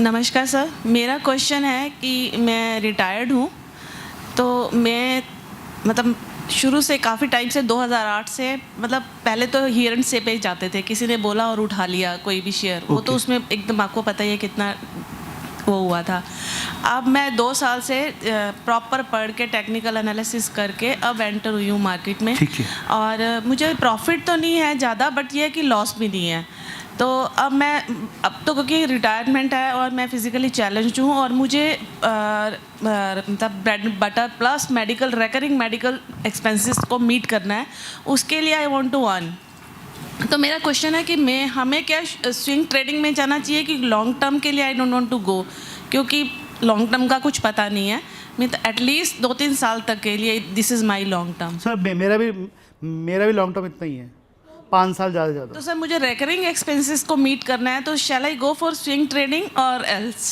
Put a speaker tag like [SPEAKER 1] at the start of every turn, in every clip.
[SPEAKER 1] नमस्कार सर, मेरा क्वेश्चन है कि मैं रिटायर्ड हूँ, तो मैं मतलब शुरू से काफ़ी टाइम से 2008 से मतलब पहले तो हियर एंड से पे जाते थे, किसी ने बोला और उठा लिया कोई भी शेयर, वो तो उसमें एकदम आपको पता ही है कितना वो हुआ था। अब मैं 2 साल से प्रॉपर पढ़ के टेक्निकल एनालिसिस करके अब एंटर हुई हूँ मार्केट में। और मुझे प्रॉफिट तो नहीं है ज़्यादा, बट ये है कि लॉस भी नहीं है। तो अब तो क्योंकि रिटायरमेंट है और मैं फिज़िकली चैलेंज्ड हूँ और मुझे मतलब bread butter plus medical recurring medical expenses को मीट करना है, उसके लिए आई वांट टू अर्न। तो मेरा क्वेश्चन है कि हमें क्या स्विंग ट्रेडिंग में जाना चाहिए कि लॉन्ग टर्म के लिए I don't want to go, क्योंकि लॉन्ग टर्म का कुछ पता नहीं है। मैं तो एटलीस्ट 2-3 साल तक के लिए this is my long term.
[SPEAKER 2] Sir मेरा भी लॉन्ग टर्म इतना ही है, 5 साल ज़्यादा।
[SPEAKER 1] तो सर मुझे रिकरिंग एक्सपेंसेस को मीट करना है, तो शैल आई गो फॉर स्विंग ट्रेडिंग और एल्स?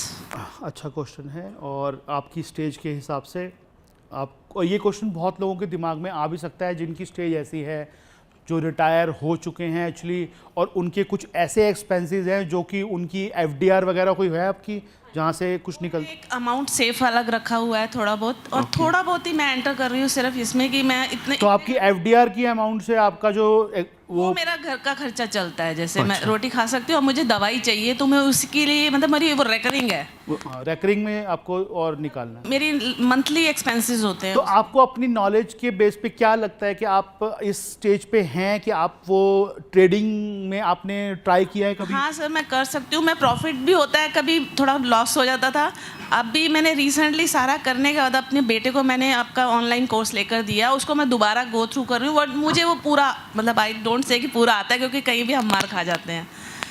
[SPEAKER 2] अच्छा क्वेश्चन है, और आपकी स्टेज के हिसाब से आप ये क्वेश्चन बहुत लोगों के दिमाग में आ भी सकता है जिनकी स्टेज ऐसी है, जो रिटायर हो चुके हैं एक्चुअली, और उनके कुछ ऐसे एक्सपेंसेस हैं जो कि उनकी एफडीआर वगैरह कोई है आपकी जहाँ से कुछ निकल।
[SPEAKER 1] एक अमाउंट सेफ अलग रखा हुआ है थोड़ा बहुत, और थोड़ा बहुत ही मैं एंटर कर रही हूँ सिर्फ इसमें कि मैं इतने।
[SPEAKER 2] तो आपकी एफडीआर की अमाउंट से आपका जो
[SPEAKER 1] वो मेरा घर का खर्चा चलता है, जैसे मैं रोटी खा सकती हूँ और मुझे दवाई चाहिए तो मैं उसके लिए मतलब मेरी वो रिकरिंग है।
[SPEAKER 2] रिकरिंग में आपको और निकालना है,
[SPEAKER 1] मेरी मंथली एक्सपेंसेस होते हैं।
[SPEAKER 2] तो आपको अपनी नॉलेज के बेस पे क्या लगता है कि आप इस स्टेज पे हैं कि आप वो ट्रेडिंग में आपने ट्राई किया है कभी?
[SPEAKER 1] हाँ सर, मैं कर सकती हूँ, मैं प्रॉफिट भी होता है, कभी थोड़ा लॉस हो जाता था। अब भी मैंने रिसेंटली सारा करने के बाद अपने बेटे को मैंने आपका ऑनलाइन कोर्स लेकर दिया, उसको मैं दोबारा गो थ्रू कर रही हूँ, बट मुझे वो पूरा मतलब आई डोंट से कि पूरा आता है, क्योंकि कहीं भी हम मार खा जाते हैं।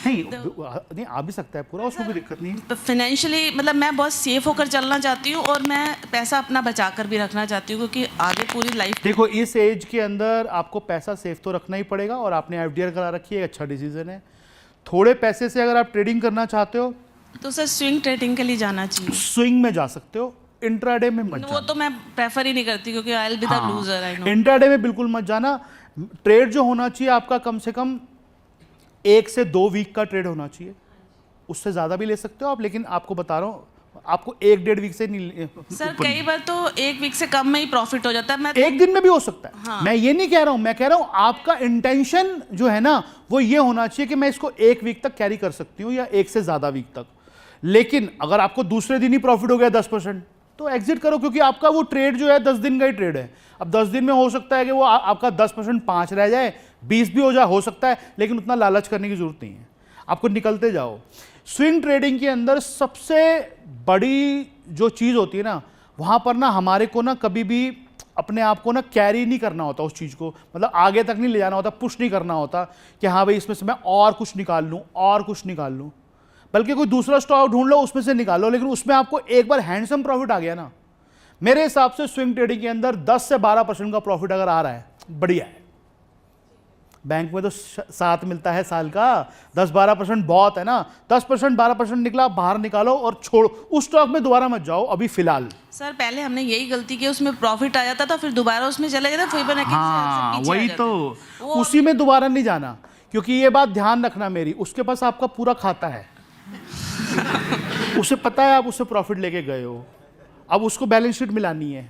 [SPEAKER 2] नहीं आ भी सकता है पूरा, उसमें कोई दिक्कत नहीं है।
[SPEAKER 1] फाइनेंशियली मतलब मैं बहुत सेफ होकर चलना चाहती हूँ और मैं पैसा अपना बचा कर भी रखना चाहती हूँ, क्योंकि आगे पूरी लाइफ।
[SPEAKER 2] देखो, इस एज के अंदर आपको पैसा सेफ तो रखना ही पड़ेगा, और आपने एफडीआर करा रखी है, अच्छा डिसीजन है। थोड़े पैसे से अगर आप ट्रेडिंग करना चाहते हो
[SPEAKER 1] तो सर स्विंग ट्रेडिंग के लिए जाना चाहिए।
[SPEAKER 2] स्विंग में जा सकते हो, इंट्राडे में मत
[SPEAKER 1] वो
[SPEAKER 2] जाना।
[SPEAKER 1] तो मैं प्रेफर ही नहीं करती, क्योंकि I will be the loser, I know.
[SPEAKER 2] Intraday में बिल्कुल मत जाना। ट्रेड जो होना चाहिए आपका कम से कम 1 से 2 वीक का ट्रेड होना चाहिए, उससे ज़्यादा भी ले सकते हो आप, लेकिन आपको बता रहा हूँ आपको 1-1.5 वीक से नहीं।
[SPEAKER 1] सर कई बार तो 1 वीक से कम में ही प्रॉफिट हो जाता है। मैं
[SPEAKER 2] एक दिन में भी हो सकता है।
[SPEAKER 1] हाँ।
[SPEAKER 2] मैं ये नहीं कह रहा हूं, मैं कह रहा हूं आपका इंटेंशन जो है ना वो ये होना चाहिए कि मैं इसको 1 वीक तक कैरी कर सकती हूं या 1 से ज्यादा वीक तक। लेकिन अगर आपको दूसरे दिन ही प्रॉफिट हो गया 10%, तो एग्जिट करो, क्योंकि आपका वो ट्रेड जो है 10 दिन का ही ट्रेड है। अब 10 दिन में हो सकता है कि वो आपका 10% 5 रह जाए, 20 भी हो सकता है, लेकिन उतना लालच करने की जरूरत नहीं है, आपको निकलते जाओ। स्विंग ट्रेडिंग के अंदर सबसे बड़ी जो चीज़ होती है ना, वहाँ पर ना हमारे को ना कभी भी अपने आप को ना कैरी नहीं करना होता उस चीज़ को, मतलब आगे तक नहीं ले जाना होता, पुश नहीं करना होता कि हाँ भाई इसमें से मैं और कुछ निकाल लूँ और कुछ निकाल लूँ, बल्कि कोई दूसरा स्टॉक ढूंढ लो उसमें से निकालो। लेकिन उसमें आपको एक बार हैंडसम प्रॉफिट आ गया ना, मेरे हिसाब से स्विंग ट्रेडिंग के अंदर 10 से 12% का प्रॉफिट अगर आ रहा है, बढ़िया है। बैंक में तो 7 मिलता है साल का, 10-12% बहुत है ना। 10% 12% निकला, बाहर निकालो और छोड़ो, उस स्टॉक में दोबारा मत जाओ अभी फिलहाल।
[SPEAKER 1] सर पहले हमने यही गलती की, उसमें प्रॉफिट आ जाता था, फिर दोबारा उसमें चले जाता, फिर बना
[SPEAKER 2] हाँ वही तो, उसी में दोबारा नहीं जाना, क्योंकि ये बात ध्यान रखना मेरी, उसके पास आपका पूरा खाता है उसे पता है आप उससे प्रॉफिट लेके गए हो, अब उसको बैलेंस शीट मिलानी है,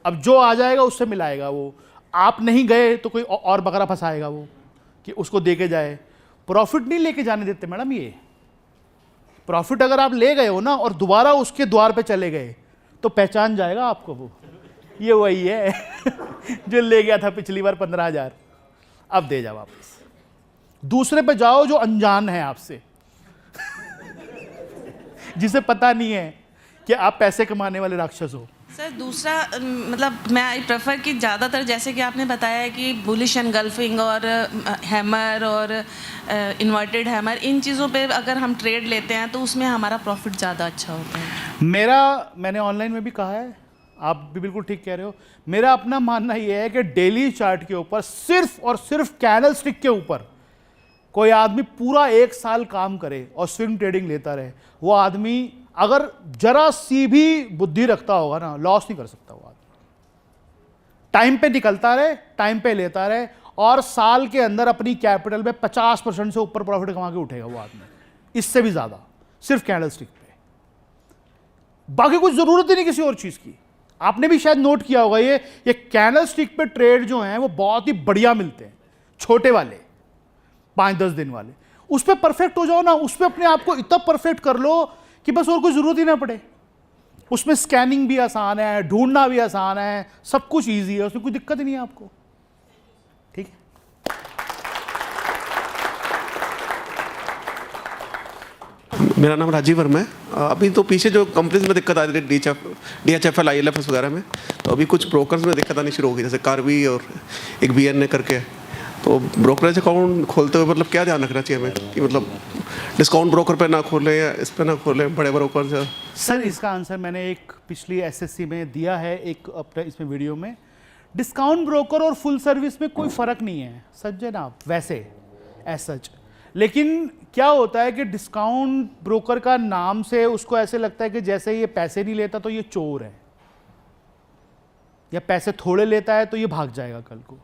[SPEAKER 2] अब जो आ जाएगा उससे मिलाएगा वो। आप नहीं गए तो कोई और बकरा फंसाएगा वो कि उसको दे के जाए। प्रॉफिट नहीं लेके जाने देते मैडम, ये प्रॉफिट अगर आप ले गए हो ना और दोबारा उसके द्वार पे चले गए तो पहचान जाएगा आपको वो, ये वही है जो ले गया था पिछली बार 15,000, अब दे जाओ वापस, दूसरे पे जाओ जो अनजान है आपसे जिसे पता नहीं है कि आप पैसे कमाने वाले राक्षस हो।
[SPEAKER 1] सर दूसरा मतलब मैं आई प्रेफर कि ज़्यादातर जैसे कि आपने बताया है कि बुलिश एनगल्फिंग और हैमर और इन्वर्टेड हैमर, इन चीज़ों पे अगर हम ट्रेड लेते हैं तो उसमें हमारा प्रॉफिट ज़्यादा अच्छा होता है।
[SPEAKER 2] मैंने ऑनलाइन में भी कहा है, आप भी बिल्कुल ठीक कह रहे हो, मेरा अपना मानना यह है कि डेली चार्ट के ऊपर सिर्फ और सिर्फ कैंडल स्टिक के ऊपर कोई आदमी पूरा 1 साल काम करे और स्विंग ट्रेडिंग लेता रहे, वो आदमी अगर जरा सी भी बुद्धि रखता होगा ना, लॉस नहीं कर सकता वो आदमी। टाइम पे निकलता रहे, टाइम पे लेता रहे, और साल के अंदर अपनी कैपिटल में 50% से ऊपर प्रॉफिट कमा के उठेगा वो आदमी, इससे भी ज्यादा। सिर्फ कैंडलस्टिक पे, बाकी कुछ जरूरत ही नहीं किसी और चीज की। आपने भी शायद नोट किया होगा ये कैंडलस्टिक पे ट्रेड जो हैं वो बहुत ही बढ़िया मिलते हैं, छोटे वाले 5-10 दिन वाले। उस पर परफेक्ट हो जाओ ना, उस पर अपने आप को इतना परफेक्ट कर लो कि बस और कोई जरूरत ही ना पड़े। उसमें स्कैनिंग भी आसान है, ढूंढना भी आसान है, सब कुछ ईजी है, उसमें कोई दिक्कत ही नहीं है आपको। ठीक है,
[SPEAKER 3] मेरा नाम राजीव वर्मा है। अभी तो पीछे जो कंपनीज में दिक्कत आ रही थी DHFL ILFS वगैरह में, तो अभी कुछ ब्रोकर्स में दिक्कत आनी शुरू हो गई, जैसे कार्वी और एक BNA करके। तो ब्रोकरेज अकाउंट खोलते हुए मतलब क्या ध्यान रखना चाहिए हमें कि मतलब डिस्काउंट ब्रोकर पे ना खोलें या इस पे ना खोलें, बड़े ब्रोकर से?
[SPEAKER 2] सर इसका आंसर मैंने एक पिछली SSC में दिया है, एक अपने इसमें वीडियो में। डिस्काउंट ब्रोकर और फुल सर्विस में कोई फर्क नहीं है सज्जन, आप वैसे एज सच। लेकिन क्या होता है कि डिस्काउंट ब्रोकर का नाम से उसको ऐसे लगता है कि जैसे ये पैसे नहीं लेता तो ये चोर है, या पैसे थोड़े लेता है तो ये भाग जाएगा कल को।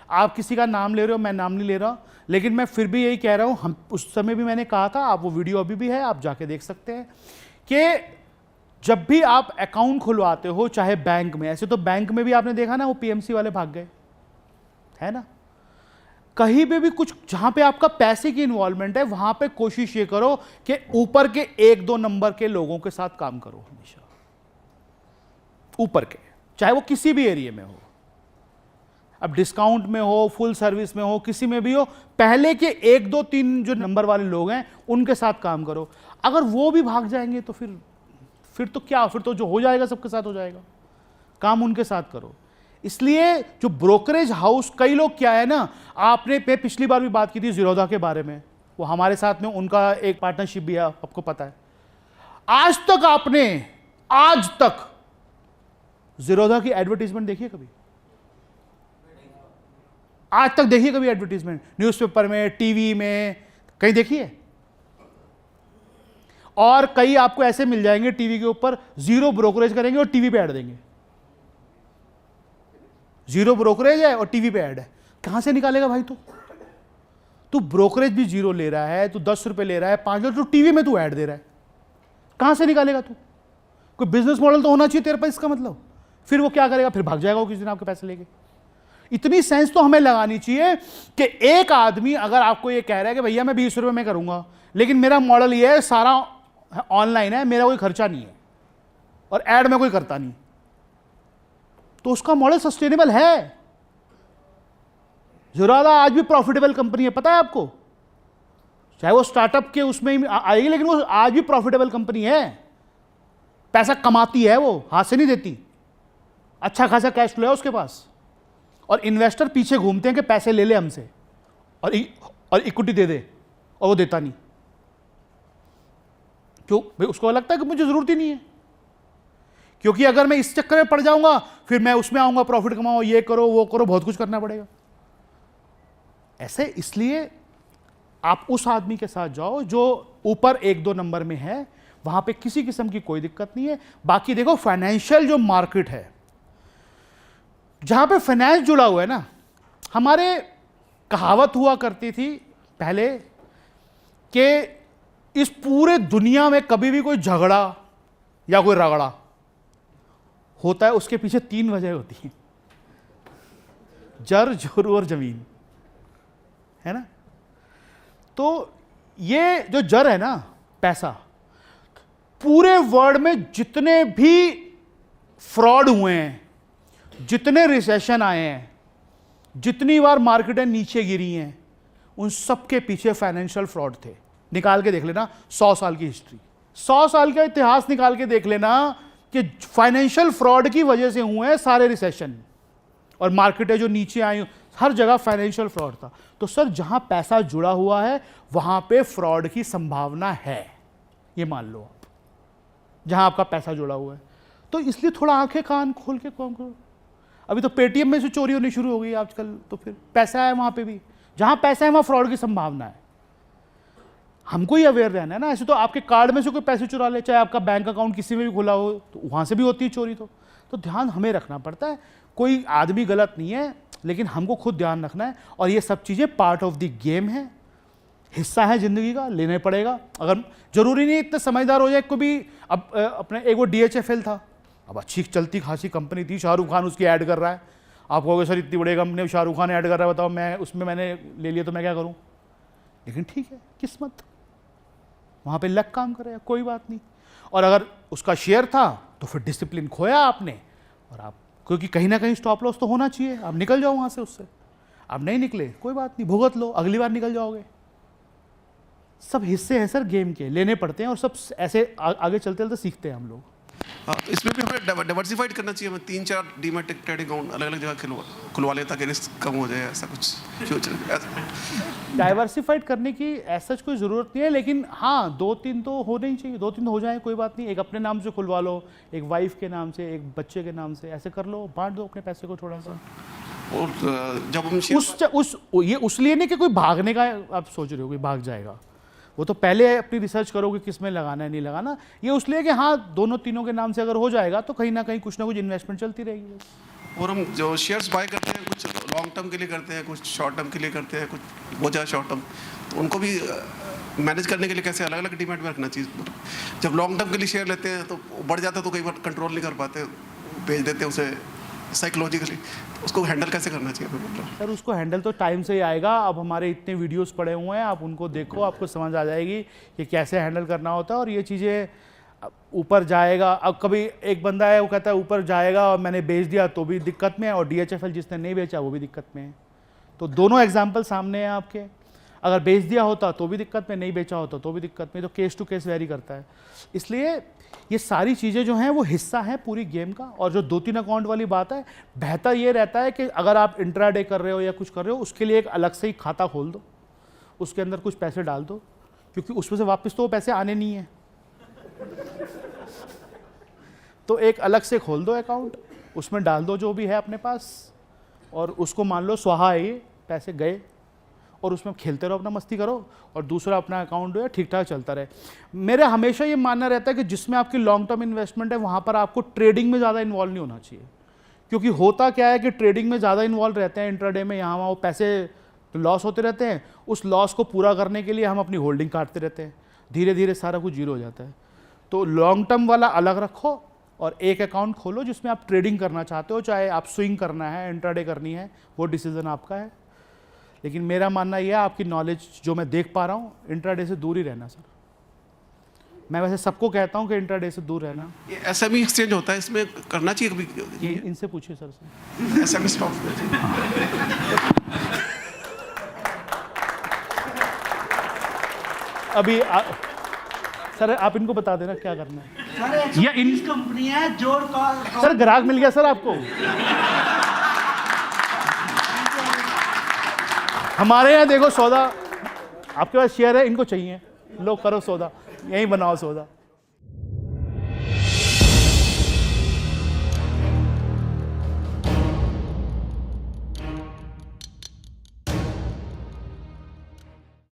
[SPEAKER 2] आप किसी का नाम ले रहे हो, मैं नाम नहीं ले रहा, लेकिन मैं फिर भी यही कह रहा हूं, हम उस समय भी मैंने कहा था, आप वो वीडियो अभी भी है, आप जाके देख सकते हैं कि जब भी आप अकाउंट खुलवाते हो, चाहे बैंक में, ऐसे तो बैंक में भी आपने देखा ना वो PMC वाले भाग गए, है ना। कहीं पे भी कुछ जहां पे आपका पैसे की इन्वॉल्वमेंट है, वहां पे कोशिश ये करो कि ऊपर के 1-2 नंबर के लोगों के साथ काम करो हमेशा, ऊपर के, चाहे वो किसी भी एरिया में हो। अब डिस्काउंट में हो, फुल सर्विस में हो, किसी में भी हो, पहले के 1-2-3 जो नंबर वाले लोग हैं उनके साथ काम करो। अगर वो भी भाग जाएंगे तो फिर तो क्या, फिर तो जो हो जाएगा सबके साथ हो जाएगा। काम उनके साथ करो। इसलिए जो ब्रोकरेज हाउस, कई लोग क्या है ना, आपने पे पिछली बार भी बात की थी ज़ीरोधा के बारे में, वो हमारे साथ में उनका एक पार्टनरशिप भी है, आपको पता है। आज तक ज़ीरोधा की एडवर्टीजमेंट देखी है कभी? आज तक देखिए कभी एडवर्टीजमेंट न्यूज़पेपर में, टीवी में, कहीं देखिए? और कई आपको ऐसे मिल जाएंगे टीवी के ऊपर, 0 ब्रोकरेज करेंगे और टीवी पे ऐड देंगे। 0 ब्रोकरेज है और टीवी पे ऐड है। कहां से निकालेगा भाई तू ब्रोकरेज भी 0 ले रहा है, तू 10 रुपए ले रहा है, 5 रुपए, तू टीवी में तू ऐड दे रहा है, कहां से निकालेगा तू? कोई बिजनेस मॉडल तो होना चाहिए तेरे पास इसका मतलब। फिर वो क्या करेगा, फिर भाग जाएगा वो किसी दिन आपके पैसे लेके। इतनी सेंस तो हमें लगानी चाहिए कि एक आदमी अगर आपको ये कह रहा है कि भैया मैं 20 रुपए में करूंगा, लेकिन मेरा मॉडल ये है, सारा ऑनलाइन है, मेरा कोई खर्चा नहीं है और ऐड में कोई करता नहीं, तो उसका मॉडल सस्टेनेबल है। ज़ीरोधा आज भी प्रॉफिटेबल कंपनी है, पता है आपको? चाहे वो स्टार्टअप के उसमें ही आएगी, लेकिन वो आज भी प्रॉफिटेबल कंपनी है, पैसा कमाती है, वो हाथ से नहीं देती, अच्छा खासा कैश फ्लो है उसके पास। और इन्वेस्टर पीछे घूमते हैं कि पैसे ले ले हमसे और इक्विटी दे दे, और वो देता नहीं। क्यों भाई? उसको लगता है कि मुझे जरूरत ही नहीं है, क्योंकि अगर मैं इस चक्कर में पड़ जाऊंगा फिर मैं उसमें आऊंगा, प्रॉफिट कमाओ, ये करो वो करो, बहुत कुछ करना पड़ेगा ऐसे। इसलिए आप उस आदमी के साथ जाओ जो ऊपर 1-2 नंबर में है, वहां पे किसी किस्म की कोई दिक्कत नहीं है। बाकी देखो फाइनेंशियल जो मार्केट है, जहां पे फाइनेंस जुड़ा हुआ है ना, हमारे कहावत हुआ करती थी पहले कि इस पूरे दुनिया में कभी भी कोई झगड़ा या कोई रगड़ा होता है, उसके पीछे 3 वजह होती हैं, जर, जोरू और जमीन, है ना। तो ये जो जर है ना, पैसा, पूरे वर्ल्ड में जितने भी फ्रॉड हुए हैं, जितने रिसेशन आए हैं, जितनी बार मार्केटें नीचे गिरी हैं, उन सब के पीछे फाइनेंशियल फ्रॉड थे। निकाल के देख लेना 100 साल की हिस्ट्री, 100 साल का इतिहास निकाल के देख लेना कि फाइनेंशियल फ्रॉड की वजह से हुए हैं सारे रिसेशन, और मार्केटें जो नीचे आई, हर जगह फाइनेंशियल फ्रॉड था। तो सर जहां पैसा जुड़ा हुआ है वहां पे फ्रॉड की संभावना है, ये मान लो आप, जहां आपका पैसा जुड़ा हुआ है। तो इसलिए थोड़ा आंखें कान खोल के काम करो। अभी तो पेटीएम में से चोरी होनी शुरू हो गई आजकल, तो फिर पैसा है वहां पे भी, जहां पैसा है वहां फ्रॉड की संभावना है। हमको ही अवेयर रहना है ना। ऐसे तो आपके कार्ड में से कोई पैसे चुरा ले, चाहे आपका बैंक अकाउंट किसी में भी खुला हो, तो वहां से भी होती है चोरी। तो ध्यान हमें रखना पड़ता है। कोई आदमी गलत नहीं है, लेकिन हमको खुद ध्यान रखना है, और ये सब चीज़ें पार्ट ऑफ द गेम है। हिस्सा है ज़िंदगी का, लेने पड़ेगा। अगर ज़रूरी नहीं इतने समझदार हो जाए को भी। अब अपने एक वो DHFL था, अब अच्छी चलती खासी कंपनी थी, शाहरुख खान उसकी ऐड कर रहा है। आप कहोगे सर इतनी बड़ी कंपनी शाहरुख खान ऐड कर रहा है, बताओ मैं उसमें मैंने ले लिया तो मैं क्या करूँ? लेकिन ठीक है, किस्मत, वहाँ पे लक काम करेगा, कोई बात नहीं। और अगर उसका शेयर था तो फिर डिसिप्लिन खोया आपने, और आप, क्योंकि कहीं ना कहीं स्टॉप लॉस तो होना चाहिए, आप निकल जाओ वहाँ से। उससे आप नहीं निकले, कोई बात नहीं, भुगत लो, अगली बार निकल जाओगे। सब हिस्से हैं सर गेम के, लेने पड़ते हैं, और सब ऐसे आगे चलते चलते सीखते हैं हम लोग।
[SPEAKER 3] इसमें भी हमें डाइवर्सिफाइड करना चाहिए। हमें 3-4 डीमैट ट्रेडिंग अकाउंट अलग अलग जगह खुलवा ले ताकि रिस्क कम हो जाए, ऐसा कुछ फ्यूचर।
[SPEAKER 2] डाइवर्सिफाइड करने की ऐसा कोई ज़रूरत नहीं है, लेकिन हाँ 2-3 तो होने ही चाहिए। 2-3 हो जाए कोई बात नहीं। एक अपने नाम से खुलवा लो, एक वाइफ के नाम से, एक बच्चे के नाम से, ऐसे कर लो, बांट दो अपने पैसे को थोड़ा सा।
[SPEAKER 3] और जब हम
[SPEAKER 2] ये उसलिए नहीं कि कोई भागने का आप सोच रहे हो, कोई भाग जाएगा, वो तो पहले अपनी रिसर्च करोगे किस में लगाना है नहीं लगाना। ये उसलिए कि हाँ दोनों तीनों के नाम से अगर हो जाएगा तो कहीं ना कुछ इन्वेस्टमेंट चलती रहेगी।
[SPEAKER 3] और हम जो शेयर्स बाय करते हैं, कुछ लॉन्ग टर्म के लिए करते हैं, कुछ शॉर्ट टर्म के लिए करते हैं, कुछ बहुत ज़्यादा शॉर्ट टर्म, तो उनको भी मैनेज करने के लिए कैसे अलग अलग डीमैट में रखना चाहिए। जब लॉन्ग टर्म के लिए शेयर लेते हैं तो बढ़ जाता है तो कई बार कंट्रोल नहीं कर पाते, बेच देते हैं उसे साइकोलॉजिकली। उसको हैंडल कैसे करना चाहिए?
[SPEAKER 2] सर उसको हैंडल तो टाइम से ही आएगा। अब हमारे इतने वीडियोस पड़े हुए हैं, आप उनको देखो, आपको समझ आ जाएगी कि कैसे हैंडल करना होता है। और ये चीज़ें ऊपर जाएगा। अब कभी एक बंदा है वो कहता है ऊपर जाएगा और मैंने बेच दिया तो भी दिक्कत में है, और DHFL जिसने नहीं बेचा वो भी दिक्कत में है। तो दोनों एग्जाम्पल सामने हैं आपके। अगर बेच दिया होता तो भी दिक्कत में, नहीं बेचा होता तो भी दिक्कत में। तो केस टू केस वेरी करता है। इसलिए ये सारी चीज़ें जो हैं वो हिस्सा है पूरी गेम का। और जो 2-3 अकाउंट वाली बात है, बेहतर ये रहता है कि अगर आप इंट्राडे कर रहे हो या कुछ कर रहे हो, उसके लिए एक अलग से ही खाता खोल दो, उसके अंदर कुछ पैसे डाल दो, क्योंकि उसमें से वापस तो वो पैसे आने नहीं है। तो एक अलग से खोल दो अकाउंट, उसमें डाल दो जो भी है अपने पास, और उसको मान लो स्वाहा है, ये पैसे गए, और उसमें खेलते रहो, अपना मस्ती करो, और दूसरा अपना अकाउंट जो है ठीक ठाक चलता रहे। मेरा हमेशा ये मानना रहता है कि जिसमें आपकी लॉन्ग टर्म इन्वेस्टमेंट है वहाँ पर आपको ट्रेडिंग में ज़्यादा इन्वॉल्व नहीं होना चाहिए। क्योंकि होता क्या है कि ट्रेडिंग में ज़्यादा इन्वॉल्व रहते हैं, इंट्राडे में यहाँ वहाँ वो पैसे लॉस होते रहते हैं। उस लॉस को पूरा करने के लिए हम अपनी होल्डिंग काटते रहते हैं, धीरे धीरे सारा कुछ जीरो हो जाता है। तो लॉन्ग टर्म वाला अलग रखो, और एक अकाउंट खोलो जिसमें आप ट्रेडिंग करना चाहते हो, चाहे आप स्विंग करना है, इंट्राडे करनी है, वो डिसीजन आपका है। लेकिन मेरा मानना यह है, आपकी नॉलेज जो मैं देख पा रहा हूँ, इंट्राडे से दूर ही रहना सर। मैं वैसे सबको कहता हूँ कि इंट्राडे से दूर रहना।
[SPEAKER 3] SME एक्सचेंज होता है, इसमें करना चाहिए कभी?
[SPEAKER 2] ये इनसे पूछिए सर से।
[SPEAKER 3] SME स्टॉक
[SPEAKER 2] अभी सर आप इनको बता देना क्या करना है।
[SPEAKER 4] सर इन कंपनी है जोड़ कॉल।
[SPEAKER 2] सर ग्राहक मिल गया सर आपको। हमारे यहाँ देखो सौदा, आपके पास शेयर है, इनको चाहिए, लो करो सौदा, यहीं बनाओ सौदा।